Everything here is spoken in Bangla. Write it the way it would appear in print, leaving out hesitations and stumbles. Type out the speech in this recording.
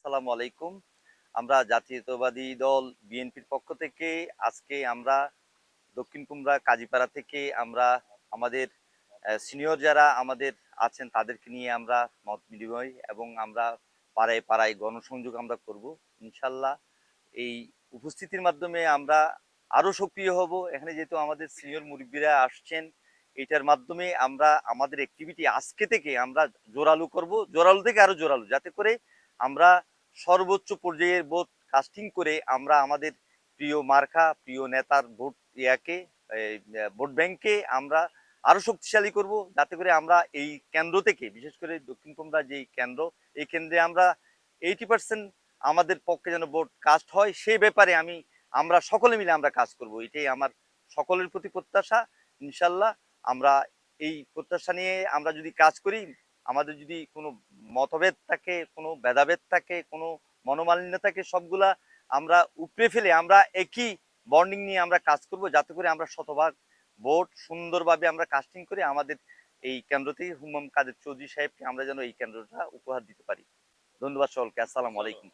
আসসালামু আলাইকুম। আমরা জাতীয়তাবাদী দল বিএনপির পক্ষ থেকে আজকে আমরা দক্ষিণ কুমড়া কাজীপাড়া থেকে আমরা আমাদের সিনিয়র যারা আমাদের আছেন তাদেরকে নিয়ে আমরা মত বিনিময় এবং আমরা পাড়ায় পাড়ায় গণসংযোগ আমরা করব ইনশাল্লাহ। এই উপস্থিতির মাধ্যমে আমরা আরো সক্রিয় হব। এখানে যেহেতু আমাদের সিনিয়র মুরব্বীরা আসছেন, এটার মাধ্যমে আমরা আমাদের অ্যাক্টিভিটি আজকে থেকে আমরা জোরালো করব, জোরালো থেকে আরো জোরালো, যাতে করে আমরা সর্বোচ্চ পর্যায়ের ভোট কাস্টিং করে আমরা আমাদের প্রিয় মার্কা, প্রিয় নেতার ভোট ইয়াকে ভোট ব্যাংকে আমরা আরো শক্তিশালী করব, যাতে করে আমরা এই কেন্দ্র থেকে, বিশেষ করে দক্ষিণ কুমড়া যেই কেন্দ্র, এই কেন্দ্রে আমরা 80% আমাদের পক্ষে যেন ভোট কাস্ট হয়, সেই ব্যাপারে আমরা সকলে মিলে আমরা কাজ করব। এটাই আমার সকলের প্রতি প্রত্যাশা। ইনশাল্লাহ আমরা এই প্রত্যাশা নিয়ে আমরা যদি কাজ করি, আমাদের যদি কোনো মতভেদ থাকে, কোনো ভেদাভেদ থাকে, কোনো মনোমালিন্য থাকে, সবগুলা আমরা উপড়ে ফেলে আমরা একই বন্ডিং নিয়ে আমরা কাজ করব, যাতে করে আমরা শতভাগ ভোট সুন্দরভাবে আমরা কাস্টিং করে আমাদের এই কেন্দ্র থেকে হুমাম কাদের চৌধুরী সাহেবকে আমরা যেন এই কেন্দ্রটা উপহার দিতে পারি। ধন্যবাদ সকলকে। আসসালামু আলাইকুম।